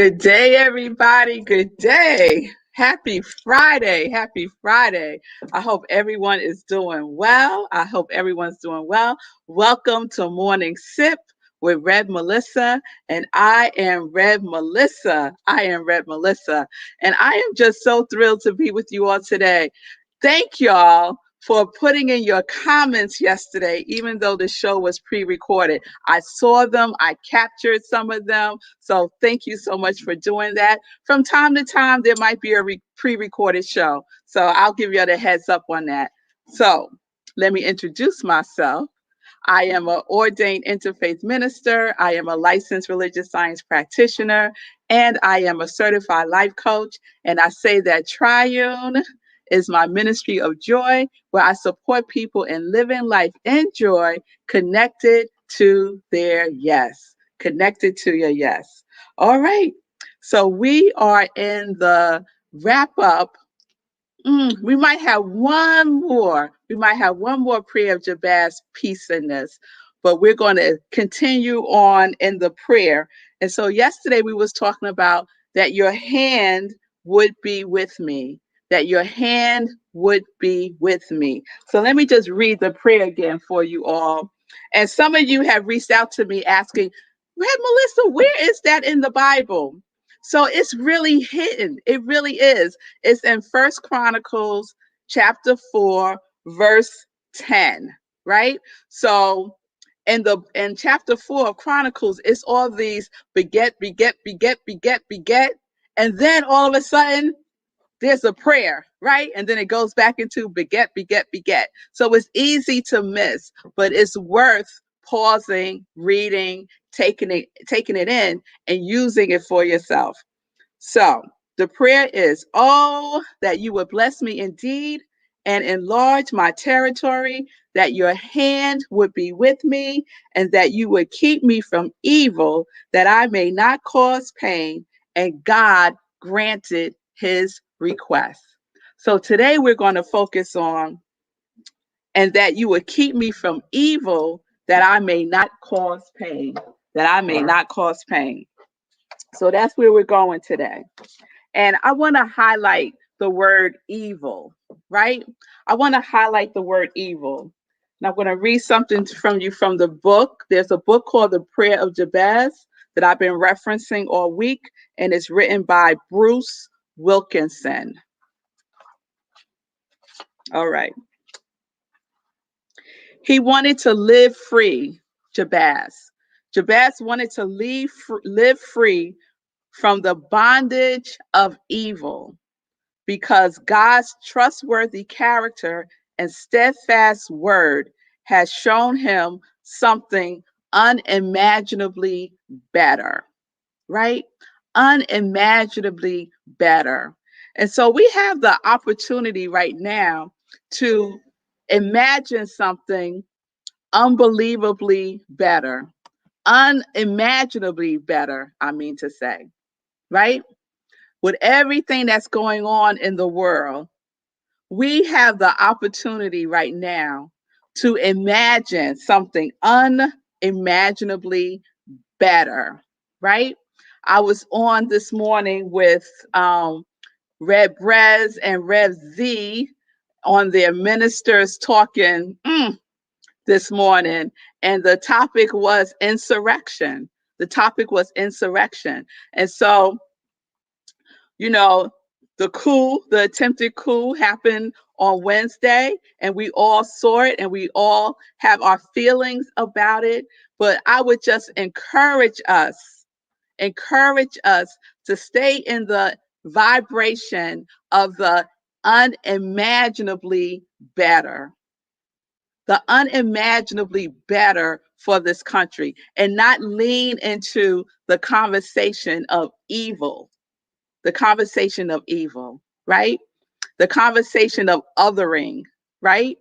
Good day, everybody. Good day. Happy Friday. Happy Friday. I hope everyone is doing well. I hope everyone's doing well. Welcome to Morning Sip with Rev Melissa, and I am Rev Melissa. I am Rev Melissa, and I am just so thrilled to be with you all today. Thank y'all for putting in your comments yesterday, even though the show was pre-recorded. I saw them, I captured some of them. So thank you so much for doing that. From time to time, there might be a pre-recorded show. So I'll give you the heads up on that. So let me introduce myself. I am an ordained interfaith minister. I am a licensed religious science practitioner, and I am a certified life coach. And I say that Triune is my ministry of joy, where I support people in living life in joy, connected to their yes. Connected to your yes. All right. So we are in the wrap up. We might have one more. We might have one more Prayer of Jabez piece in this, but we're going to continue on in the prayer. And so yesterday we was talking about that your hand would be with me, that your hand would be with me. So let me just read the prayer again for you all. And some of you have reached out to me asking, Red Melissa, where is that in the Bible? So it's really hidden. It really is. It's in First Chronicles chapter 4, verse 10, right? So in chapter 4 of Chronicles, it's all these beget, beget, beget, beget, beget. And then all of a sudden, there's a prayer, right? And then it goes back into beget, beget, beget. So it's easy to miss, but it's worth pausing, reading, taking it in, and using it for yourself. So the prayer is, oh, that you would bless me indeed and enlarge my territory, that your hand would be with me, and that you would keep me from evil, that I may not cause pain. And God granted his request. So today we're going to focus on, and that you would keep me from evil, that I may not cause pain, that I may not cause pain. So that's where we're going today. And I want to highlight the word evil, right? I want to highlight the word evil. And I'm going to read something from you from the book. There's a book called The Prayer of Jabez that I've been referencing all week, and it's written by Bruce Wilkinson. All right. He wanted to live free, Jabez. Jabez wanted to live free from the bondage of evil, because God's trustworthy character and steadfast word has shown him something unimaginably better, right? Unimaginably better. And so we have the opportunity right now to imagine something unbelievably better, unimaginably better, I mean to say, right? With everything that's going on in the world, we have the opportunity right now to imagine something unimaginably better, right? I was on this morning with Rev Brez and Rev Z on their ministers talking this morning, and the topic was insurrection. The topic was insurrection. And so, you know, the attempted coup happened on Wednesday, and we all saw it and we all have our feelings about it. But I would just encourage us to stay in the vibration of the unimaginably better, for this country, and not lean into the conversation of evil. The conversation of evil, right? The conversation of othering, right?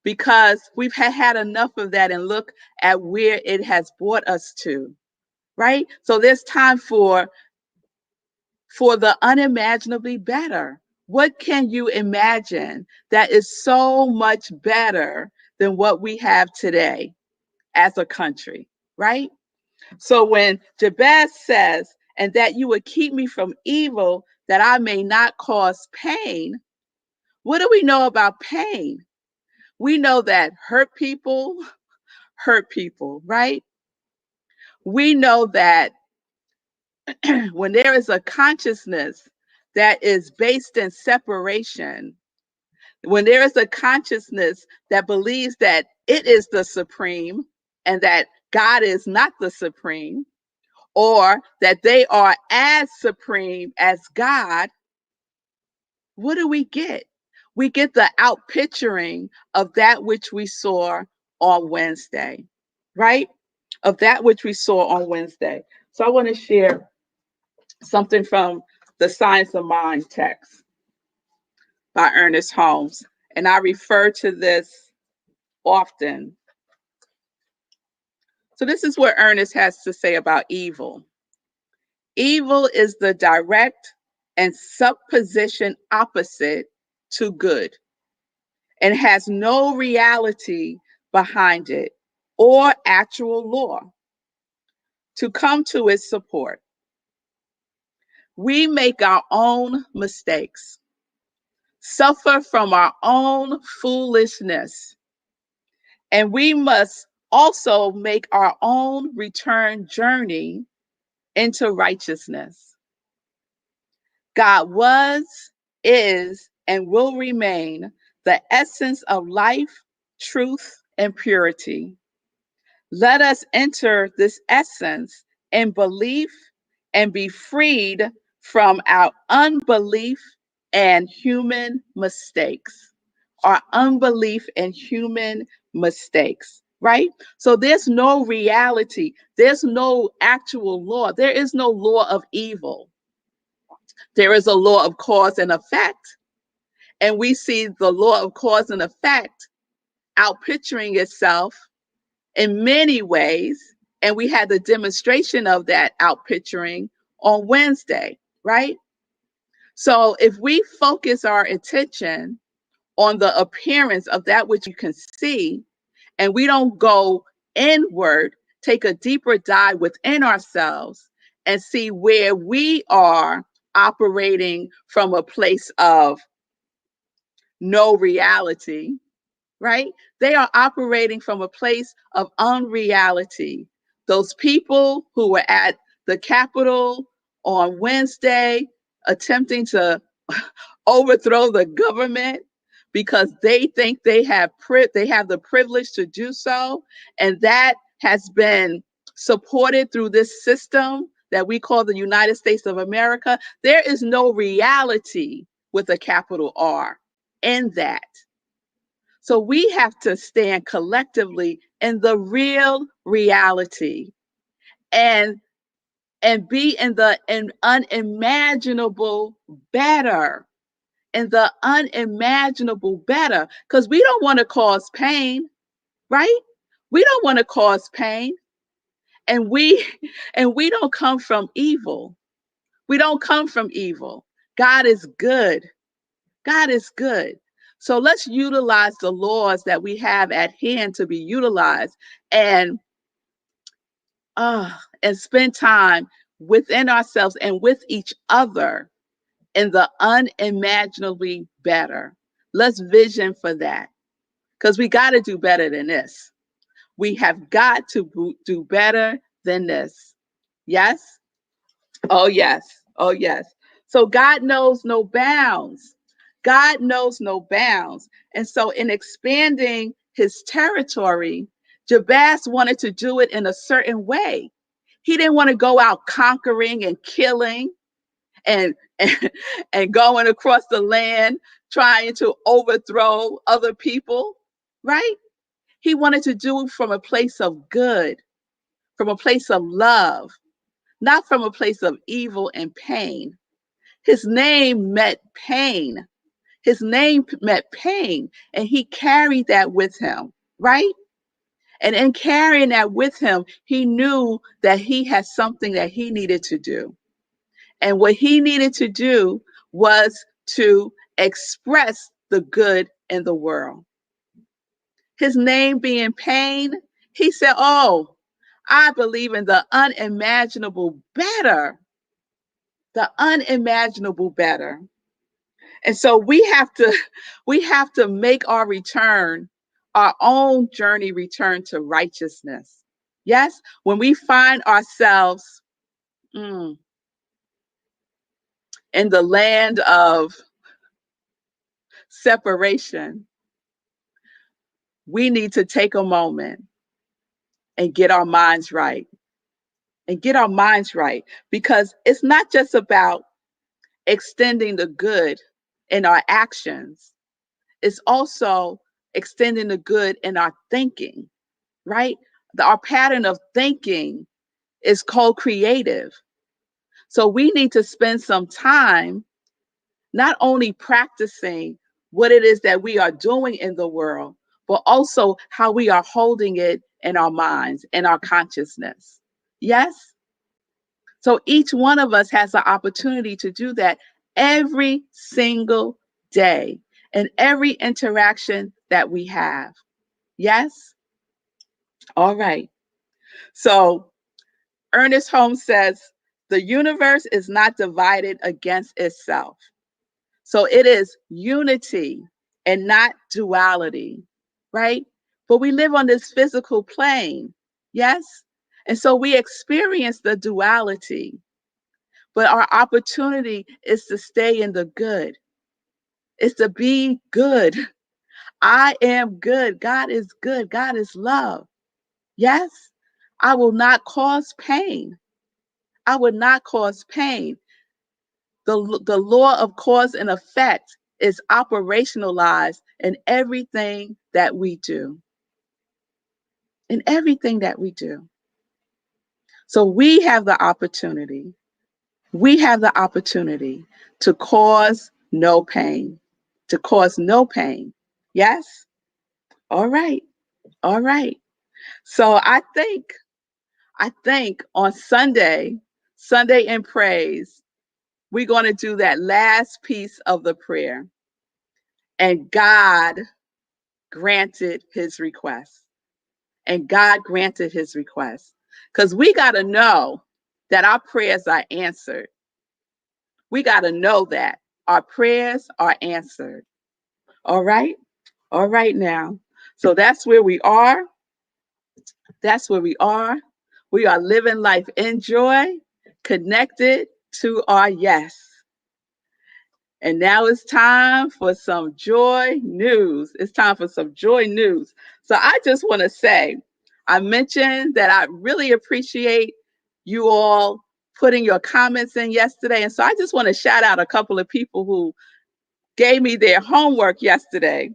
Because we've had enough of that, and look at where it has brought us to, right? So there's time for the unimaginably better. What can you imagine that is so much better than what we have today as a country, right? So when Jabez says, and that you would keep me from evil, that I may not cause pain. What do we know about pain? We know that hurt people, right? We know that when there is a consciousness that is based in separation, when there is a consciousness that believes that it is the supreme and that God is not the supreme, or that they are as supreme as God, what do we get? We get the outpicturing of that which we saw on Wednesday, right? Of that which we saw on Wednesday. So I want to share something from the Science of Mind text by Ernest Holmes. And I refer to this often. So this is what Ernest has to say about evil. Evil is the direct and supposition opposite to good and has no reality behind it or actual law to come to its support. We make our own mistakes, suffer from our own foolishness, and we must also make our own return journey into righteousness. God was, is, and will remain the essence of life, truth, and purity. Let us enter this essence in belief and be freed from our unbelief and human mistakes. Our unbelief and human mistakes, right? So there's no reality, there's no actual law, there is no law of evil. There is a law of cause and effect, and we see the law of cause and effect outpicturing itself in many ways. And we had the demonstration of that outpicturing on Wednesday, right? So if we focus our attention on the appearance of that which you can see, and we don't go inward, take a deeper dive within ourselves and see where we are operating from a place of no reality, right? They are operating from a place of unreality. Those people who were at the Capitol on Wednesday attempting to overthrow the government because they think they have the privilege to do so, and that has been supported through this system that we call the United States of America. There is no reality with a capital R in that. So we have to stand collectively in the real reality and be in the unimaginable better, in the unimaginable better, because we don't want to cause pain, right? We don't want to cause pain, and we and we don't come from evil. We don't come from evil. God is good. God is good. So let's utilize the laws that we have at hand to be utilized, and and spend time within ourselves and with each other in the unimaginably better. Let's vision for that, because we got to do better than this. We have got to do better than this. Yes? Oh, yes. Oh, yes. So God knows no bounds. God knows no bounds. And so, in expanding his territory, Jabez wanted to do it in a certain way. He didn't want to go out conquering and killing and, and going across the land trying to overthrow other people, right? He wanted to do it from a place of good, from a place of love, not from a place of evil and pain. His name meant pain. His name meant pain, and he carried that with him, right? And in carrying that with him, he knew that he had something that he needed to do. And what he needed to do was to express the good in the world. His name being pain, he said, oh, I believe in the unimaginable better. the unimaginable better. And so we have to make our return, our own journey return to righteousness. Yes, when we find ourselves in the land of separation, we need to take a moment and get our minds right. And get our minds right, because it's not just about extending the good in our actions, it's also extending the good in our thinking, right? Our pattern of thinking is co-creative. So we need to spend some time not only practicing what it is that we are doing in the world, but also how we are holding it in our minds, in our consciousness. Yes? So each one of us has the opportunity to do that every single day in every interaction that we have. Yes? All right. So Ernest Holmes says, the universe is not divided against itself. So it is unity and not duality, right? But we live on this physical plane. Yes? And so we experience the duality. But our opportunity is to stay in the good. It's to be good. I am good. God is good. God is love. Yes, I will not cause pain. I would not cause pain. The law of cause and effect is operationalized in everything that we do. In everything that we do. So we have the opportunity. We have the opportunity to cause no pain. To cause no pain. Yes? All right. All right. So I think on Sunday, Sunday in praise, we're going to do that last piece of the prayer. And God granted his request. And God granted his request. Because we got to know that our prayers are answered. We got to know that our prayers are answered. All right? All right now. So that's where we are. That's where we are. We are living life in joy, connected to our yes. And now it's time for some joy news. It's time for some joy news. So I just want to say, I mentioned that I really appreciate you all putting your comments in yesterday. And so I just want to shout out a couple of people who gave me their homework yesterday.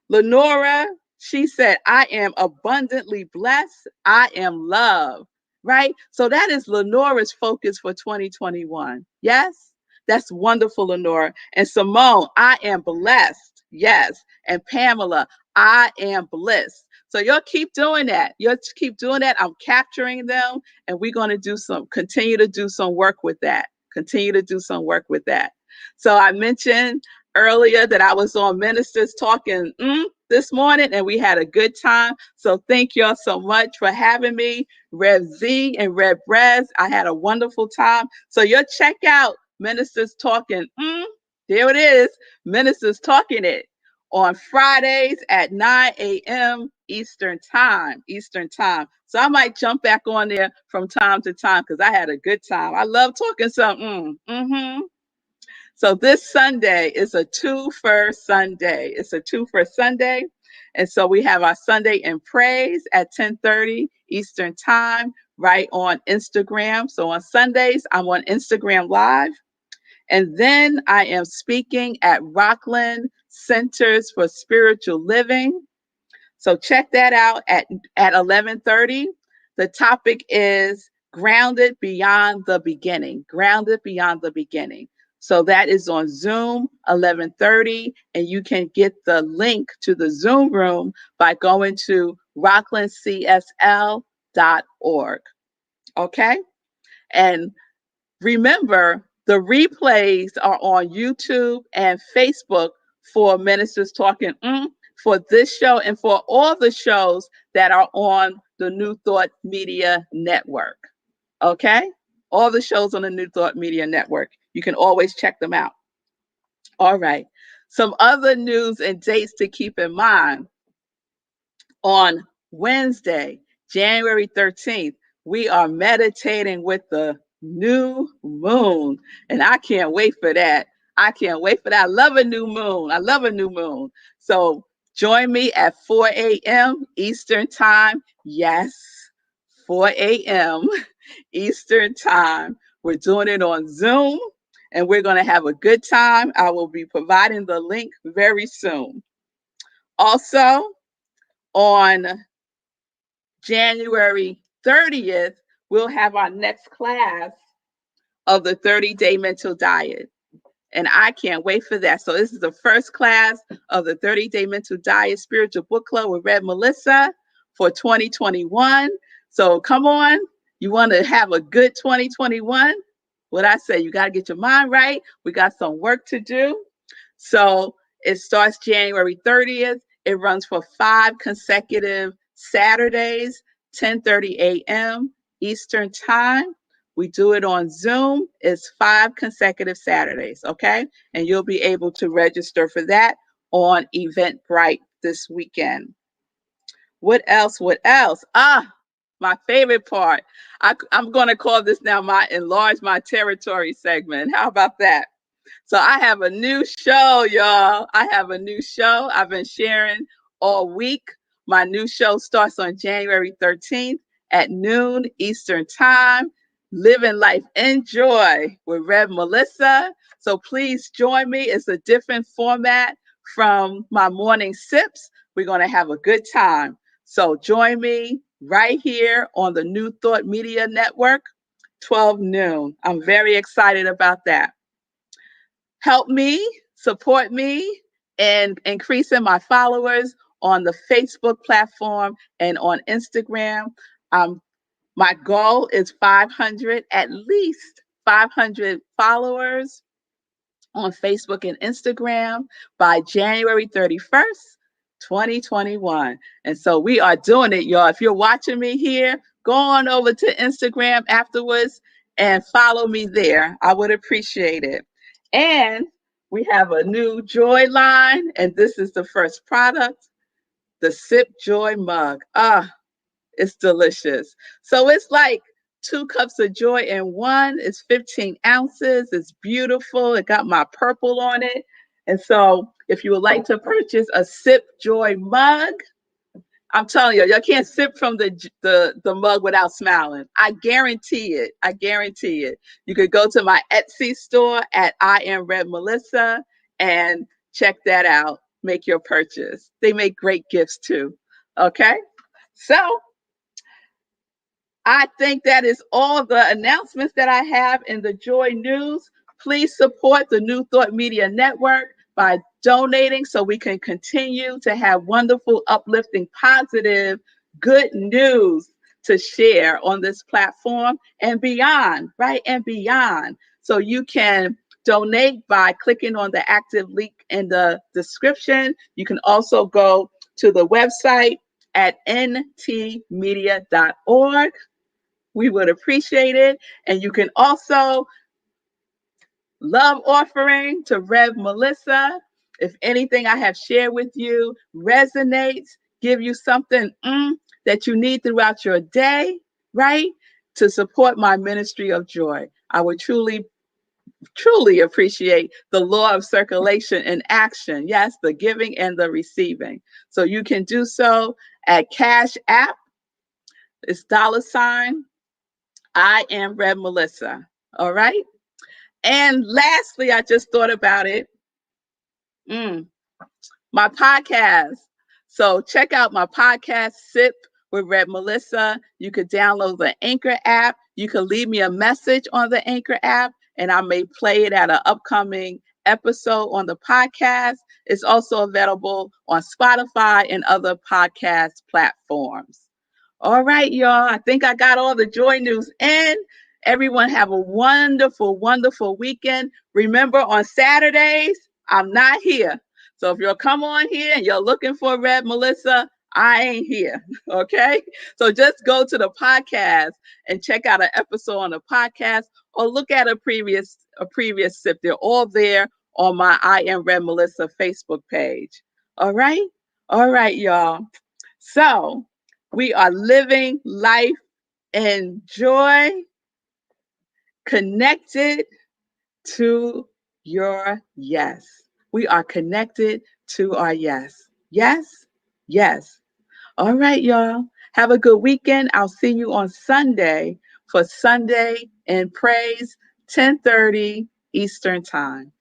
Lenora, she said, I am abundantly blessed. I am loved, right? So that is Lenora's focus for 2021. Yes, that's wonderful, Lenora. And Simone, I am blessed. Yes. And Pamela, I am blessed. So you'll keep doing that. You'll keep doing that. I'm capturing them, and we're going to continue to do some work with that. Continue to do some work with that. So I mentioned earlier that I was on Ministers Talking this morning, and we had a good time. So thank y'all so much for having me, Rev Z and Rev Rez. I had a wonderful time. So you'll check out Ministers Talking. There it is, Ministers Talking It on Fridays at 9 a.m. Eastern time. So I might jump back on there from time to time because I had a good time. I love talking some. So this Sunday is a two-for Sunday. It's a two-for Sunday. And so we have our Sunday in Praise at 10:30 Eastern Time right on Instagram. So on Sundays, I'm on Instagram Live. And then I am speaking at Rockland Centers for Spiritual Living. So check that out at 11:30. The topic is Grounded Beyond the Beginning. Grounded Beyond the Beginning. So that is on Zoom, 11:30, and you can get the link to the Zoom room by going to rocklandcsl.org. Okay? And remember, the replays are on YouTube and Facebook for Ministers Talking for this show and for all the shows that are on the New Thought Media Network. Okay? All the shows on the New Thought Media Network. You can always check them out. All right. Some other news and dates to keep in mind. On Wednesday, January 13th, we are meditating with the new moon. And I can't wait for that. I can't wait for that. I love a new moon. I love a new moon. So join me at 4 a.m. Eastern Time. Yes, 4 a.m. Eastern Time. We're doing it on Zoom and we're going to have a good time. I will be providing the link very soon. Also, on January 30th, we'll have our next class of the 30-day mental diet. And I can't wait for that. So this is the first class of the 30-day mental diet spiritual book club with Rev Melissa for 2021. So come on. You want to have a good 2021? What I say, you got to get your mind right. We got some work to do. So it starts January 30th. It runs for 5 consecutive Saturdays, 10:30 a.m. Eastern Time. We do it on Zoom. It's 5 consecutive Saturdays, okay? And you'll be able to register for that on Eventbrite this weekend. What else? What else? My favorite part. I'm going to call this now my Enlarge My Territory segment. How about that? So I have a new show, y'all. I have a new show I've been sharing all week. My new show starts on January 13th at noon Eastern Time. Living Life in Joy with Rev Melissa. So please join me. It's a different format from my morning sips. We're going to have a good time. So join me right here on the New Thought Media Network, 12 noon. I'm very excited about that. Help me, support me, and increasing my followers on the Facebook platform and on Instagram. My goal is 500, at least 500 followers on Facebook and Instagram by January 31st, 2021. And so we are doing it, y'all. If you're watching me here, go on over to Instagram afterwards and follow me there. I would appreciate it. And we have a new Joy line, and this is the first product, the Sip Joy mug. It's delicious. So it's like 2 cups of joy in one. It's 15 ounces. It's beautiful. It got my purple on it. And so if you would like to purchase a Sip Joy mug, I'm telling you, y'all can't sip from the mug without smiling. I guarantee it. I guarantee it. You could go to my Etsy store at iamrevmelissa and check that out. Make your purchase. They make great gifts too. Okay? So I think that is all the announcements that I have in the Joy News. Please support the New Thought Media Network by donating so we can continue to have wonderful, uplifting, positive, good news to share on this platform and beyond, right? And beyond. So you can donate by clicking on the active link in the description. You can also go to the website at ntmedia.org. We would appreciate it. And you can also love offering to Rev Melissa. If anything I have shared with you resonates, give you something that you need throughout your day, right? To support my ministry of joy. I would truly, truly appreciate the law of circulation in action. Yes, the giving and the receiving. So you can do so at Cash App. It's $ I am Rev Melissa. All right. And lastly, I just thought about it. My podcast. So check out my podcast, Sip with Rev Melissa. You could download the Anchor app. You can leave me a message on the Anchor app, and I may play it at an upcoming episode on the podcast. It's also available on Spotify and other podcast platforms. All right, y'all. I think I got all the joy news in. Everyone have a wonderful, wonderful weekend. Remember, on Saturdays, I'm not here. So if you'll come on here and you're looking for Rev Melissa, I ain't here. Okay. So just go to the podcast and check out an episode on the podcast or look at a previous sip. They're all there on my I Am Red Melissa Facebook page. All right. All right, y'all. So we are living life in joy, connected to your yes. We are connected to our yes. Yes. Yes. All right, y'all. Have a good weekend. I'll see you on Sunday for Sunday in Praise, 10:30 Eastern Time.